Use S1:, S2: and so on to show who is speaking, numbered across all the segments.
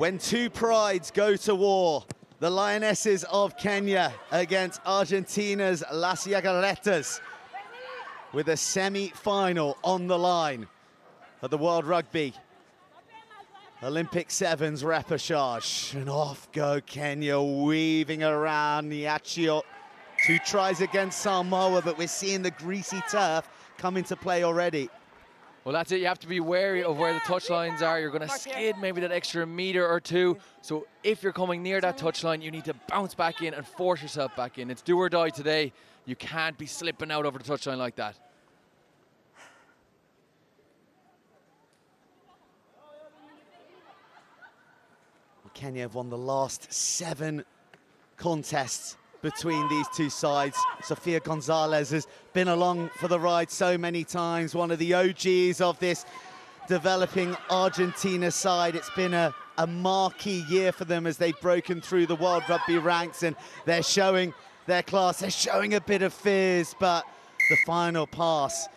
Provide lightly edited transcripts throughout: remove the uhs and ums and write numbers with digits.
S1: When two prides go to war, the Lionesses of Kenya against Argentina's Las Yaguaretas, with a semi-final on the line of the World Rugby Olympic Sevens Repechage. And off go Kenya, weaving around Niachio. Two tries against Samoa, but we're seeing the greasy turf come into play already.
S2: Well, that's it. You have to be wary of where the touch lines are. You're going to skid maybe that extra meter or two. So if you're coming near that touch line, you need to bounce back in and force yourself back in. It's do or die today. You can't be slipping out over the touch line like that.
S1: Kenya have won the last 7 contests between these two sides. Sofia Gonzalez has been along for the ride so many times, one of the OGs of this developing Argentina side. It's been a marquee year for them as they've broken through the World Rugby ranks, and they're showing their class. They're showing a bit of fears, but the final pass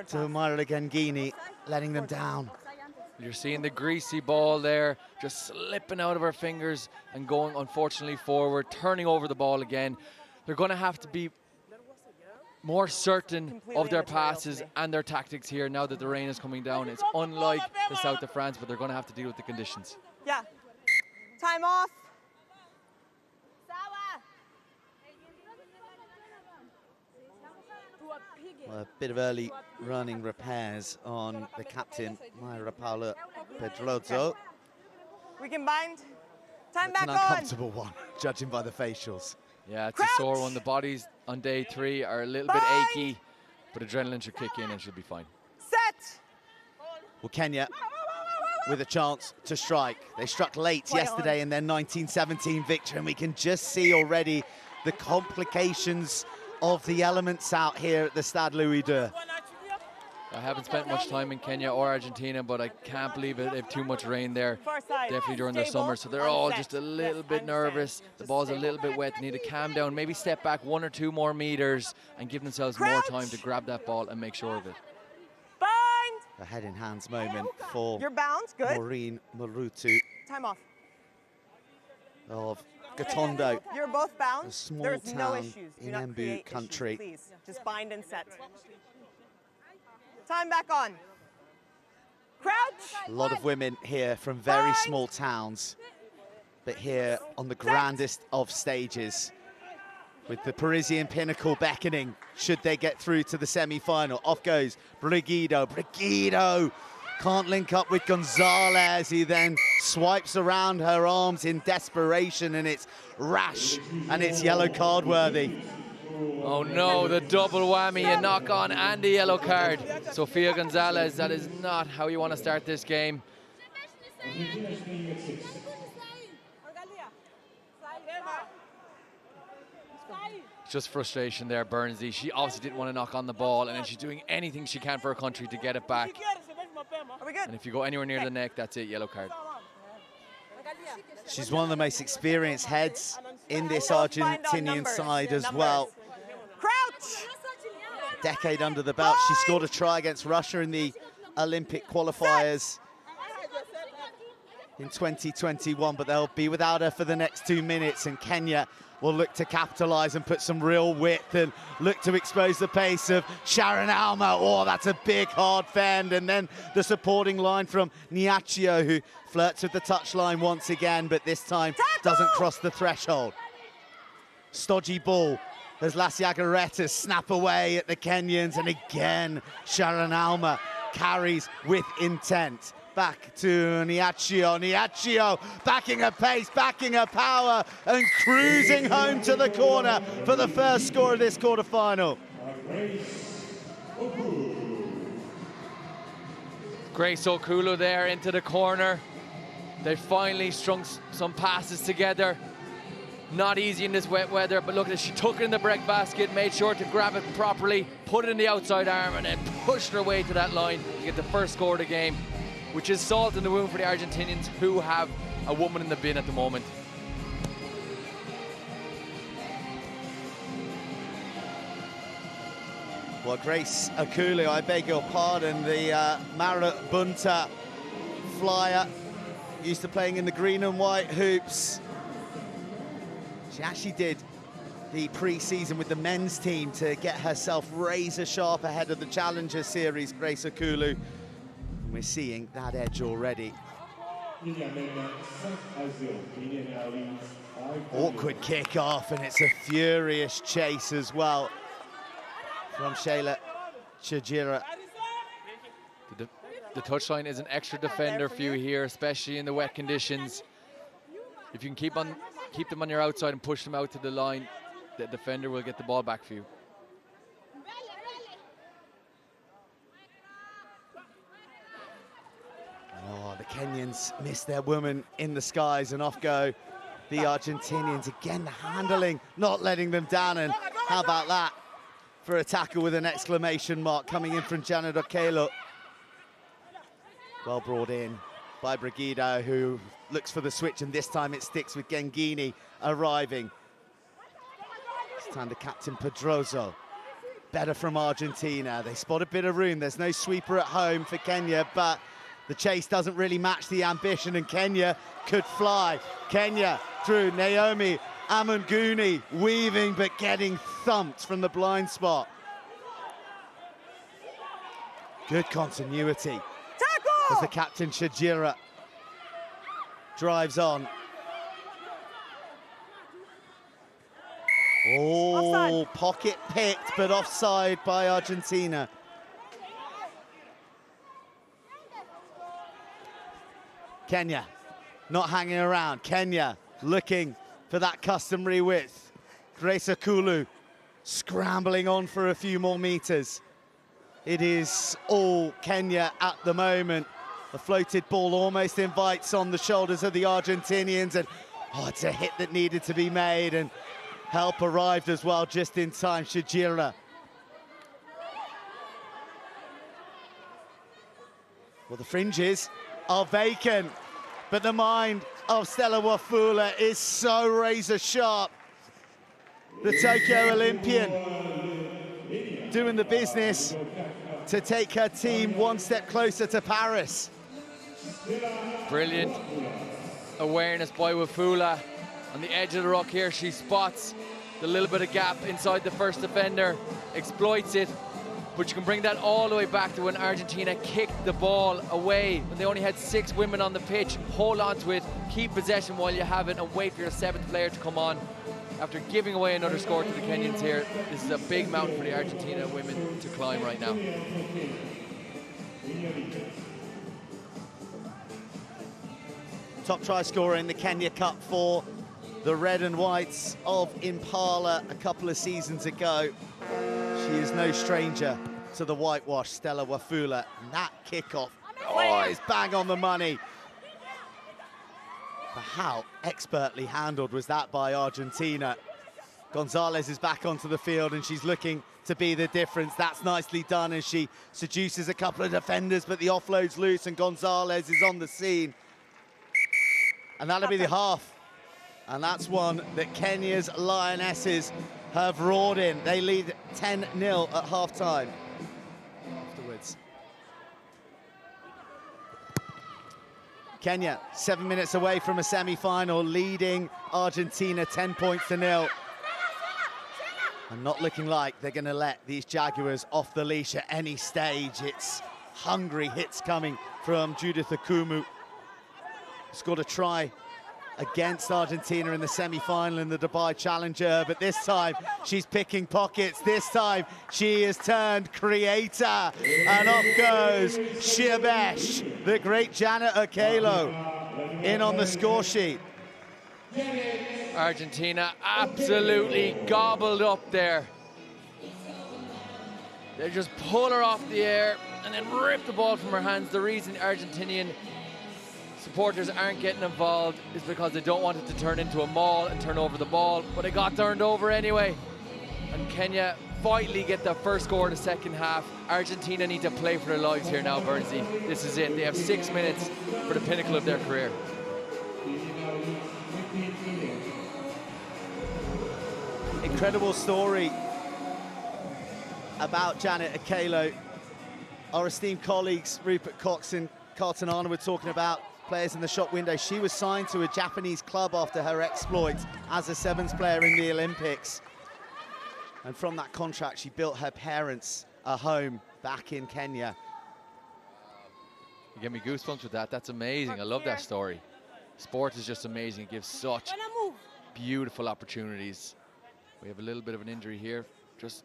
S1: to Mayra Gangini letting them down.
S2: You're seeing the greasy ball there, just slipping out of her fingers and going, unfortunately, forward, turning over the ball again. They're going to have to be more certain of their passes and their tactics here now that the rain is coming down. It's unlike the south of France, but they're going to have to deal with the conditions.
S3: Yeah. Time off.
S1: Well, a bit of early running repairs on the captain, Mayra Paula Pedrozo.
S3: We can bind. Time
S1: It's
S3: back
S1: an uncomfortable one, judging by the facials.
S2: Yeah, it's a sore one. The bodies on day 3 are a little bit achy, but adrenaline should kick in and she'll be fine.
S3: Set.
S1: Well, Kenya with a chance to strike. They struck late yesterday in their 1917 victory, and we can just see already the complications of the elements out here at the Stade Louis II.
S2: I haven't spent much time in Kenya or Argentina, but I can't believe it. They have too much rain there, definitely during the summer. So they're all just a little bit nervous. The ball's a little bit wet. They need to calm down, maybe step back 1 or 2 more meters and give themselves more time to grab that ball and make sure of it.
S3: Bind.
S1: A head in hands moment for
S3: You're bound. Good.
S1: Maureen Marutu
S3: Time off.
S1: of Gatondo,
S3: You're both bound.
S1: a small
S3: There's no
S1: town
S3: issues. Do
S1: in
S3: not
S1: Embu
S3: create
S1: country.
S3: issues, please. Just bind and set. Time back on. Crouch.
S1: A lot of women here from very small towns, but here on the grandest of stages, with the Parisian pinnacle beckoning should they get through to the semi-final. Off goes Brigido. Brigido can't link up with Gonzalez. He then swipes around her arms in desperation, and it's rash and it's yellow card worthy.
S2: Oh no, the double whammy, a knock on and a yellow card. Sofia Gonzalez, that is not how you want to start this game. Just frustration there, Burnsy. She obviously didn't want to knock on the ball, and then she's doing anything she can for her country to get it back.
S3: Are we good?
S2: And if you go anywhere near the neck, that's it, yellow card.
S1: She's one of the most experienced heads in this Argentinian side as well.
S3: Crouch.
S1: Decade under the belt. She scored a try against Russia in the Olympic qualifiers in 2021, but they'll be without her for the next 2 minutes, and Kenya will look to capitalize and put some real width and look to expose the pace of Sharon Alma. Oh, that's a big hard fend, and then the supporting line from Niachio, who flirts with the touchline once again, but this time doesn't cross the threshold. Stodgy ball as Las Yaguaretas snap away at the Kenyans, and again Sharon Alma carries with intent. Back to Niachio. Niachio backing her pace, backing her power, and cruising home to the corner for the first score of this quarterfinal.
S2: Grace Okulu there into the corner. They finally strung some passes together. Not easy in this wet weather, but look at it, she took it in the break basket, made sure to grab it properly, put it in the outside arm, and then pushed her way to that line to get the first score of the game, which is salt in the wound for the Argentinians, who have a woman in the bin at the moment.
S1: Well, Grace Okulu, I beg your pardon, the Marabunta flyer used to playing in the green and white hoops. She actually did the pre-season with the men's team to get herself razor sharp ahead of the Challenger Series, Grace Okulu. And we're seeing that edge already. Awkward kick off, and it's a furious chase as well from Shayla Chajira.
S2: The touchline is an extra defender for you here, especially in the wet conditions. If you can keep them on your outside and push them out to the line, the defender will get the ball back for you.
S1: Oh, the Kenyans miss their woman in the skies, and off go the Argentinians. Again, the handling, not letting them down, and how about that for a tackle with an exclamation mark coming in from Janet Okelo. Well brought in by Brigida, who looks for the switch, and this time it sticks with Gengini arriving. This time the captain Pedroso. Better from Argentina. They spot a bit of room. There's no sweeper at home for Kenya, but the chase doesn't really match the ambition, and Kenya could fly. Kenya through Naomi Amanguni, weaving but getting thumped from the blind spot. Good continuity as the captain Shajira drives on. Oh, offside. Pocket picked, but offside by Argentina. Kenya not hanging around. Kenya looking for that customary width. Grace Okulu scrambling on for a few more meters. It is all Kenya at the moment. The floated ball almost invites on the shoulders of the Argentinians, and it's a hit that needed to be made, and help arrived as well just in time. Shajira. Well, the fringes are vacant, but the mind of Stella Wafula is so razor sharp. The Tokyo Olympian doing the business to take her team one step closer to Paris.
S2: Brilliant awareness by Wafula. On the edge of the rock here, she spots the little bit of gap inside the first defender, exploits it, but you can bring that all the way back to when Argentina kicked the ball away, when they only had 6 women on the pitch. Hold on to it, keep possession while you have it, and wait for your 7th player to come on. After giving away another score to the Kenyans here, this is a big mountain for the Argentina women to climb right now.
S1: Top try scorer in the Kenya Cup for the Red and Whites of Impala a couple of seasons ago. She is no stranger to the whitewash, Stella Wafula. And that kickoff, is bang on the money. But how expertly handled was that by Argentina? Gonzalez is back onto the field, and she's looking to be the difference. That's nicely done as she seduces a couple of defenders, but the offload's loose, and Gonzalez is on the scene. And that'll be the half. And that's one that Kenya's Lionesses have roared in. They lead 10-0 at half-time. Afterwards. Kenya, 7 minutes away from a semi-final, leading Argentina 10-0. And not looking like they're going to let these Jaguars off the leash at any stage. It's hungry hits coming from Judith Akumu. Scored a try against Argentina in the semi-final in the Dubai Challenger, but this time she's picking pockets. This time she has turned creator, and off goes Shiabesh, the great Janet Okelo, in on the score sheet.
S2: Argentina absolutely gobbled up there. They just pull her off the air and then rip the ball from her hands. The reason Argentinian supporters aren't getting involved is because they don't want it to turn into a maul and turn over the ball, but it got turned over anyway. And Kenya vitally get the first score in the second half. Argentina need to play for their lives here now, Bernsey. This is it. They have 6 minutes for the pinnacle of their career.
S1: Incredible story about Janet Okelo. Our esteemed colleagues Rupert Cox and Carlton Arnold were talking about players in the shop window. She was signed to a Japanese club after her exploit as a sevens player in the Olympics. And from that contract, she built her parents a home back in Kenya.
S2: You give me goosebumps with that. That's amazing. I love that story. Sport is just amazing. It gives such beautiful opportunities. We have a little bit of an injury here. Just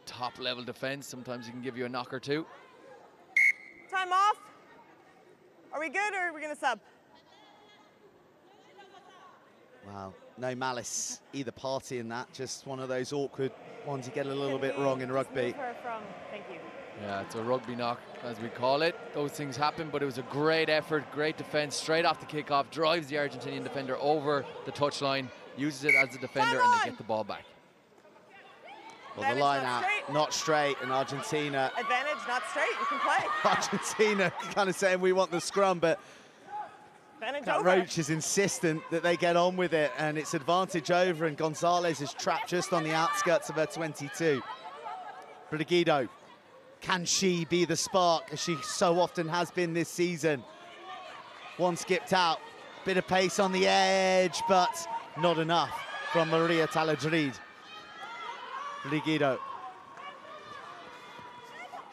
S2: top level defense. Sometimes he can give you a knock or two.
S3: Time off. Are we good or are we gonna sub?
S1: Wow, no malice either party in that. Just one of those awkward ones you get a little bit wrong in rugby.
S3: Thank you.
S2: Yeah, it's a rugby knock, as we call it. Those things happen, but it was a great effort, great defense, straight off the kickoff, drives the Argentinian defender over the touchline, uses it as a defender, and they get the ball back.
S1: Well, the line out, not straight, and Argentina.
S3: Advantage, not straight, you can play.
S1: Argentina kind of saying we want the scrum, but Roach is insistent that they get on with it, and it's advantage over, and Gonzalez is trapped just on the outskirts of her 22. Brigido, can she be the spark, as she so often has been this season? One skipped out, bit of pace on the edge, but not enough from Maria Taladrid. Brigido.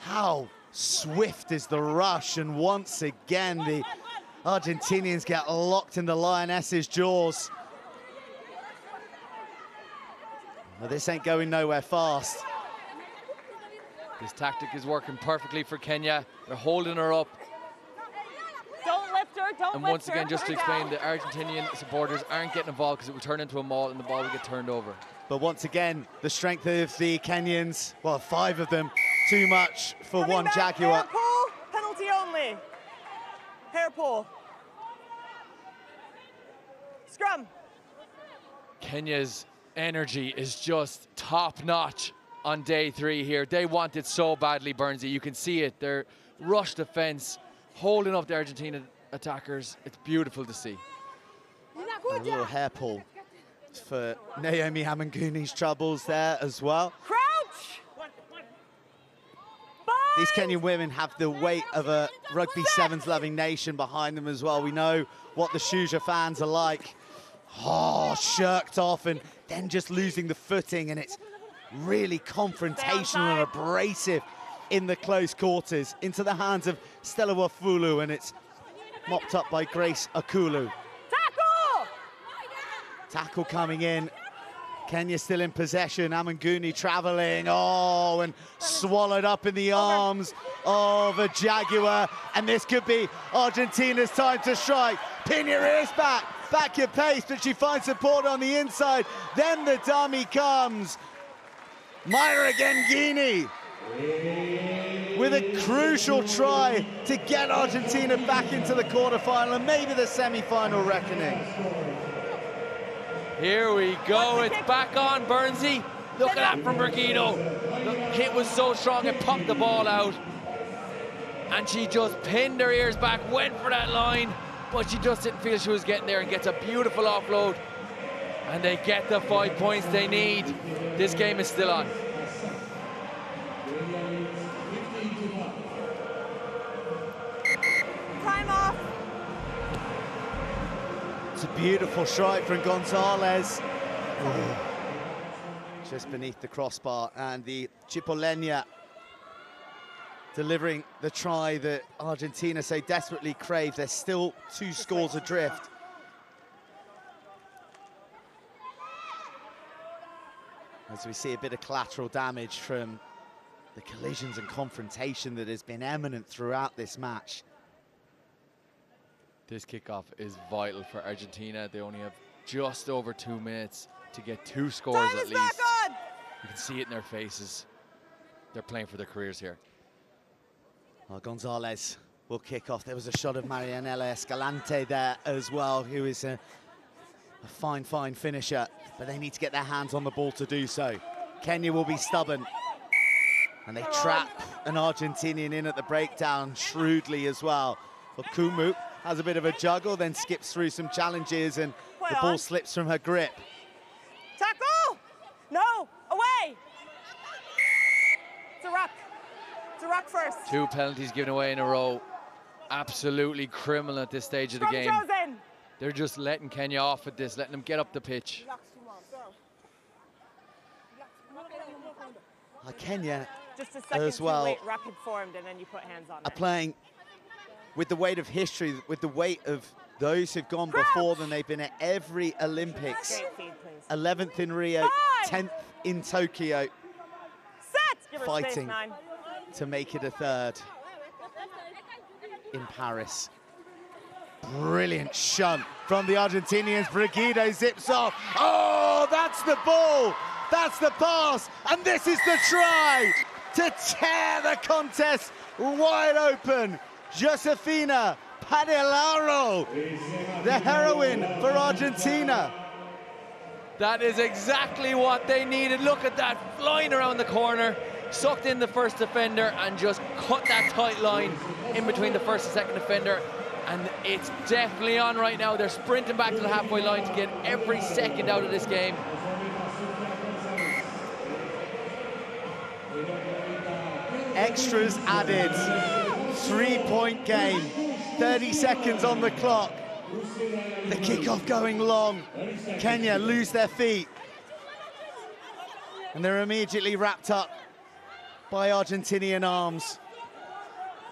S1: How swift is the rush, and once again the Argentinians get locked in the Lioness's jaws. Well, this ain't going nowhere fast.
S2: This tactic is working perfectly for Kenya. They're holding her up.
S3: Don't lift her, don't
S2: And once again, just to explain, the Argentinian supporters aren't getting involved because it will turn into a maul and the ball will get turned over.
S1: But once again, the strength of the Kenyans, well, 5 of them, too much for one Jaguar.
S3: Hair pull, penalty only. Hair pull. Scrum.
S2: Kenya's energy is just top notch on day 3 here. They want it so badly, Burnsy. You can see it. Their rush defense, holding up the Argentina attackers. It's beautiful to see.
S1: A little hair pull for Naomi Hamanguni's troubles there as well.
S3: Crouch.
S1: These Kenyan women have the weight of a rugby sevens loving nation behind them as well. We know what the Shuja fans are like. Oh, shirked off and then just losing the footing, and it's really confrontational and abrasive in the close quarters into the hands of Stella Wafulu, and it's mopped up by Grace Akulu.
S3: Tackle!
S1: Tackle coming in. Kenya still in possession. Amanguni traveling, and swallowed up in the arms of a Jaguar. And this could be Argentina's time to strike. Pin your ears back your pace, but she finds support on the inside. Then the dummy comes. Myra Gengini with a crucial try to get Argentina back into the quarterfinal and maybe the semi-final reckoning.
S2: Here we go, it's back on, Burnsy. Look at that from Brigido. The hit was so strong, it popped the ball out. And she just pinned her ears back, went for that line, but she just didn't feel she was getting there, and gets a beautiful offload. And they get the 5 points they need. This game is still on.
S3: Time off.
S1: It's a beautiful strike from Gonzalez. Just beneath the crossbar, and the Chipoleña delivering the try that Argentina so desperately crave. They're still 2 scores adrift. As we see a bit of collateral damage from the collisions and confrontation that has been eminent throughout this match.
S2: This kickoff is vital for Argentina. They only have just over 2 minutes to get 2 scores at least. You can see it in their faces. They're playing for their careers here.
S1: Well, Gonzalez will kick off. There was a shot of Marianela Escalante there as well, who is a fine finisher, but they need to get their hands on the ball to do so. Kenya will be stubborn, and they trap an Argentinian in at the breakdown shrewdly as well. But Kumu has a bit of a juggle, then skips through some challenges, and the ball slips from her grip.
S3: Tackle! No, away! It's a ruck. It's a ruck first.
S2: 2 penalties given away in a row. absolutely criminal at this stage of the game. They're just letting Kenya off at this, letting them get up the pitch.
S1: Kenya
S3: just a second
S1: as well
S3: too late, rapid formed, and then you put hands on
S1: are
S3: it.
S1: playing with the weight of history, with the weight of those who've gone before them. They've been at every Olympics.
S3: Great feed, please.
S1: 11th in Rio, 10th in Tokyo,
S3: Set! Give her space,
S1: fighting
S3: 9.
S1: to make it a third in Paris. Brilliant shunt from the Argentinians. Brigido zips off. Oh, that's the ball. That's the pass. And this is the try to tear the contest wide open. Josefina Padellaro, the heroine for Argentina.
S2: That is exactly what they needed. Look at that, flying around the corner, sucked in the first defender and just cut that tight line in between the first and second defender. And it's definitely on right now. They're sprinting back to the halfway line to get every second out of this game.
S1: Extras added, 3-point game, 30 seconds on the clock. The kickoff going long. Kenya lose their feet. And they're immediately wrapped up by Argentinian arms.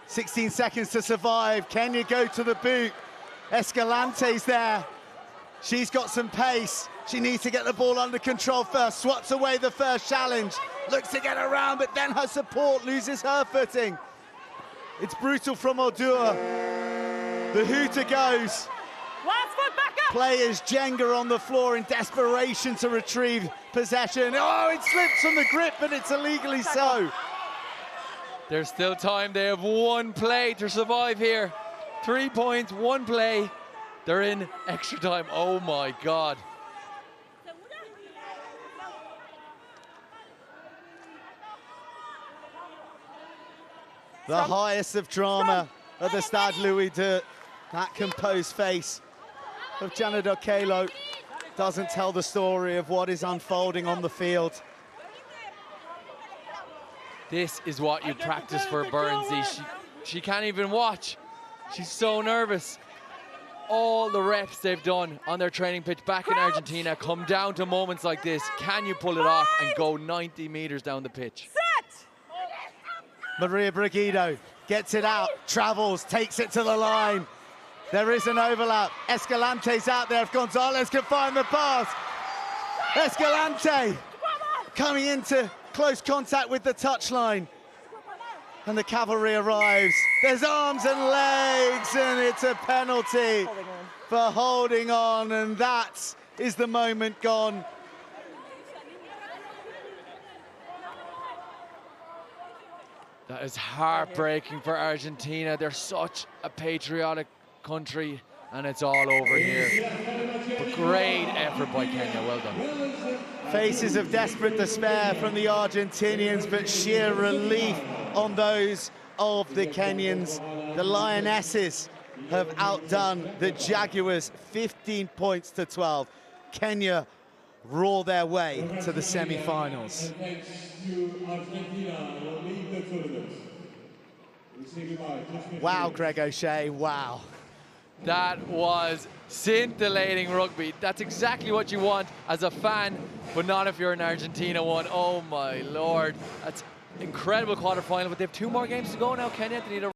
S1: 16 seconds to survive. Kenya go to the boot. Escalante's there. She's got some pace. She needs to get the ball under control first. Swats away the first challenge. Looks to get around, but then her support loses her footing. It's brutal from Odua. The hooter goes.
S3: Last foot back up.
S1: Players Jenga on the floor in desperation to retrieve possession. Oh, it slips from the grip, but it's illegally so.
S2: There's still time. They have one play to survive here. 3 points, one play. They're in extra time. Oh my God.
S1: The highest of drama at the Stade Louis II. That composed face of Janet Okelo doesn't tell the story of what is unfolding on the field.
S2: This is what you practice for Burnsy. She can't even watch. She's so nervous. All the reps they've done on their training pitch back in Argentina come down to moments like this. Can you pull it off and go 90 meters down the pitch?
S3: Set!
S1: Maria Brigido gets it out, travels, takes it to the line. There is an overlap. Escalante's out there. If Gonzalez can find the pass. Escalante coming into close contact with the touchline. And the cavalry arrives. There's arms and legs, and it's a penalty for holding on, and that is the moment gone.
S2: That is heartbreaking for Argentina. They're such a patriotic country, and it's all over here. But great effort by Kenya, well done.
S1: Faces of desperate despair from the Argentinians, but sheer relief on those of the Kenyans. The Lionesses have outdone the Jaguars 15 points to 12. Kenya roar their way to the semi-finals. Wow, Greg O'Shea, wow.
S2: That was scintillating rugby. That's exactly what you want as a fan, but not if you're an Argentina one. Oh my Lord, that's incredible quarterfinal, but they have 2 more games to go now, Kenya. They need a